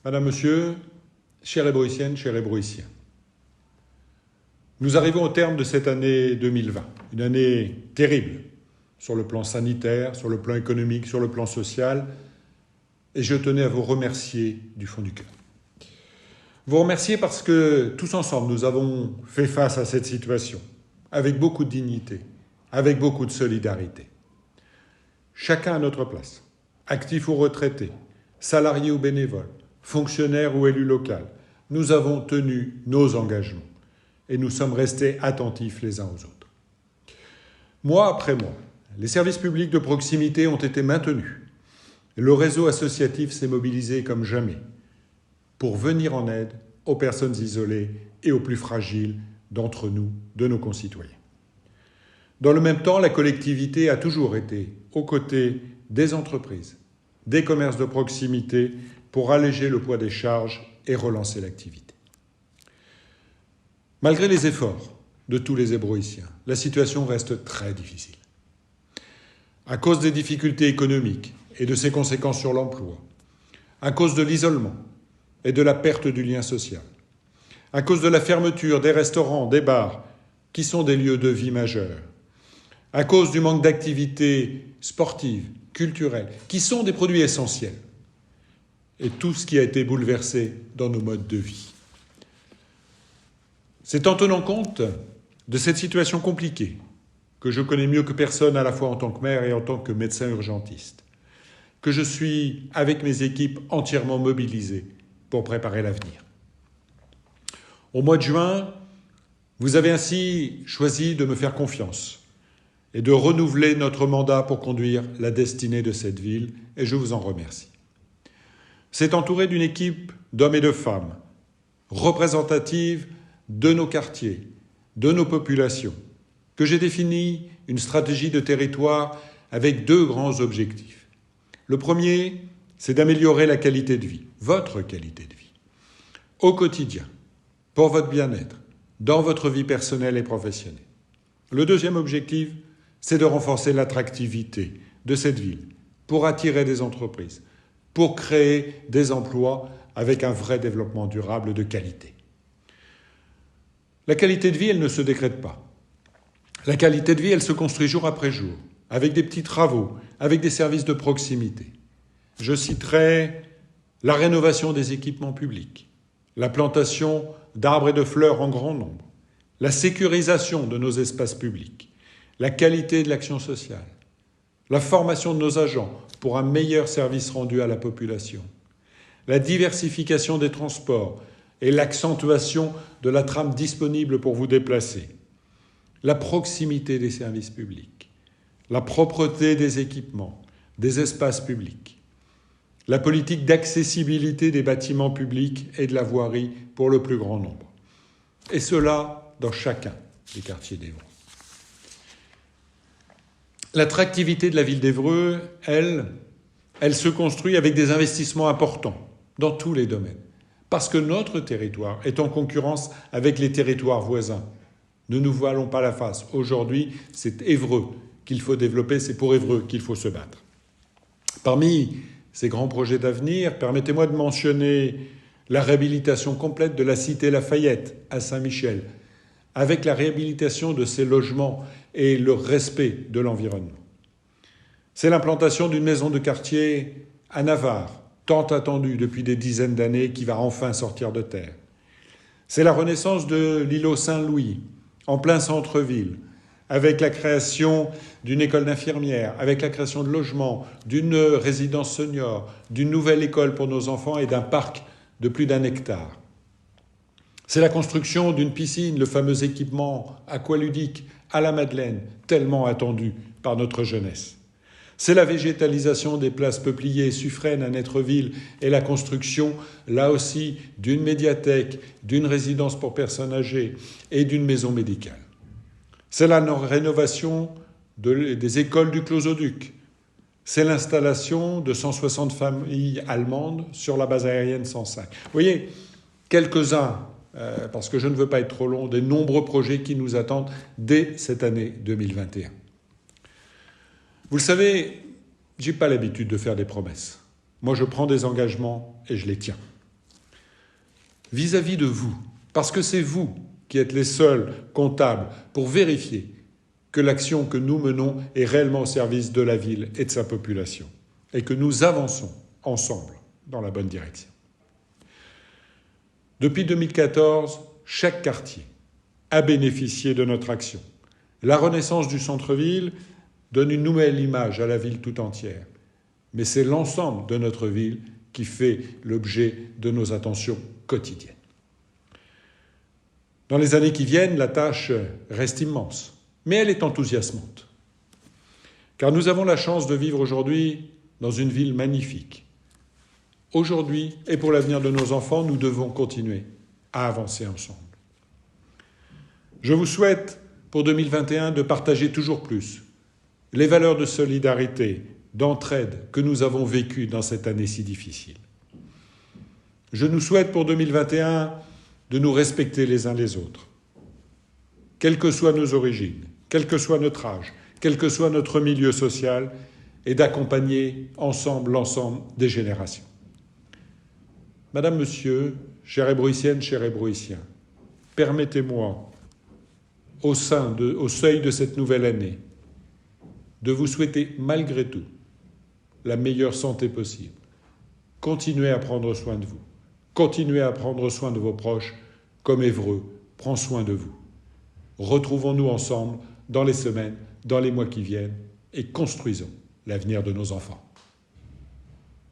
Madame, Monsieur, chère Hébroïcienne, chers Hébroïciens, nous arrivons au terme de cette année 2020, une année terrible sur le plan sanitaire, sur le plan économique, sur le plan social, et je tenais à vous remercier du fond du cœur. Vous remercier parce que tous ensemble, nous avons fait face à cette situation avec beaucoup de dignité, avec beaucoup de solidarité. Chacun à notre place, actifs ou retraités, salariés ou bénévoles, fonctionnaires ou élus locaux, nous avons tenu nos engagements et nous sommes restés attentifs les uns aux autres. Mois après mois, les services publics de proximité ont été maintenus. Le réseau associatif s'est mobilisé comme jamais pour venir en aide aux personnes isolées et aux plus fragiles d'entre nous, de nos concitoyens. Dans le même temps, la collectivité a toujours été aux côtés des entreprises, des commerces de proximité pour alléger le poids des charges et relancer l'activité. Malgré les efforts de tous les Hébroïciens, la situation reste très difficile. À cause des difficultés économiques et de ses conséquences sur l'emploi, à cause de l'isolement et de la perte du lien social, à cause de la fermeture des restaurants, des bars, qui sont des lieux de vie majeurs, à cause du manque d'activités sportives, culturelles, qui sont des produits essentiels, et tout ce qui a été bouleversé dans nos modes de vie. C'est en tenant compte de cette situation compliquée, que je connais mieux que personne à la fois en tant que maire et en tant que médecin urgentiste, que je suis, avec mes équipes, entièrement mobilisé pour préparer l'avenir. Au mois de juin, vous avez ainsi choisi de me faire confiance et de renouveler notre mandat pour conduire la destinée de cette ville, et je vous en remercie. C'est entouré d'une équipe d'hommes et de femmes représentative de nos quartiers, de nos populations, que j'ai défini une stratégie de territoire avec deux grands objectifs. Le premier, c'est d'améliorer la qualité de vie, votre qualité de vie, au quotidien, pour votre bien-être, dans votre vie personnelle et professionnelle. Le deuxième objectif, c'est de renforcer l'attractivité de cette ville pour attirer des entreprises, pour créer des emplois avec un vrai développement durable de qualité. La qualité de vie, elle ne se décrète pas. La qualité de vie, elle se construit jour après jour, avec des petits travaux, avec des services de proximité. Je citerai la rénovation des équipements publics, la plantation d'arbres et de fleurs en grand nombre, la sécurisation de nos espaces publics, la qualité de l'action sociale, la formation de nos agents pour un meilleur service rendu à la population, la diversification des transports et l'accentuation de la trame disponible pour vous déplacer, la proximité des services publics, la propreté des équipements, des espaces publics, la politique d'accessibilité des bâtiments publics et de la voirie pour le plus grand nombre. Et cela dans chacun des quartiers d'Évreux. L'attractivité de la ville d'Évreux, elle se construit avec des investissements importants dans tous les domaines. Parce que notre territoire est en concurrence avec les territoires voisins. Ne nous voilons pas la face. Aujourd'hui, c'est Évreux qu'il faut développer, c'est pour Évreux qu'il faut se battre. Parmi ces grands projets d'avenir, permettez-moi de mentionner la réhabilitation complète de la cité Lafayette à Saint-Michel, avec la réhabilitation de ces logements et le respect de l'environnement. C'est l'implantation d'une maison de quartier à Navarre, tant attendue depuis des dizaines d'années, qui va enfin sortir de terre. C'est la renaissance de l'îlot Saint-Louis, en plein centre-ville, avec la création d'une école d'infirmières, avec la création de logements, d'une résidence senior, d'une nouvelle école pour nos enfants et d'un parc de plus d'1 hectare. C'est la construction d'une piscine, le fameux équipement aqualudique à la Madeleine, tellement attendu par notre jeunesse. C'est la végétalisation des places peupliers et suffraines à Netreville et la construction, là aussi, d'une médiathèque, d'une résidence pour personnes âgées et d'une maison médicale. C'est la rénovation des écoles du Closoduc. C'est l'installation de 160 familles allemandes sur la base aérienne 105. Vous voyez, quelques-uns, parce que je ne veux pas être trop long, des nombreux projets qui nous attendent dès cette année 2021. Vous le savez, je n'ai pas l'habitude de faire des promesses. Moi, je prends des engagements et je les tiens. vis-à-vis de vous, parce que c'est vous qui êtes les seuls comptables pour vérifier que l'action que nous menons est réellement au service de la ville et de sa population, et que nous avançons ensemble dans la bonne direction. Depuis 2014, chaque quartier a bénéficié de notre action. La renaissance du centre-ville donne une nouvelle image à la ville tout entière, mais c'est l'ensemble de notre ville qui fait l'objet de nos attentions quotidiennes. Dans les années qui viennent, la tâche reste immense, mais elle est enthousiasmante. Car nous avons la chance de vivre aujourd'hui dans une ville magnifique. Aujourd'hui, et pour l'avenir de nos enfants, nous devons continuer à avancer ensemble. Je vous souhaite, pour 2021, de partager toujours plus les valeurs de solidarité, d'entraide que nous avons vécues dans cette année si difficile. Je nous souhaite, pour 2021, de nous respecter les uns les autres, quelles que soient nos origines, quel que soit notre âge, quel que soit notre milieu social, et d'accompagner ensemble l'ensemble des générations. Madame, Monsieur, chère Ébrouissienne, chers Ébrouissiens, permettez-moi, au seuil de cette nouvelle année, de vous souhaiter malgré tout la meilleure santé possible. Continuez à prendre soin de vous. Continuez à prendre soin de vos proches, comme Évreux prend soin de vous. Retrouvons-nous ensemble dans les semaines, dans les mois qui viennent, et construisons l'avenir de nos enfants.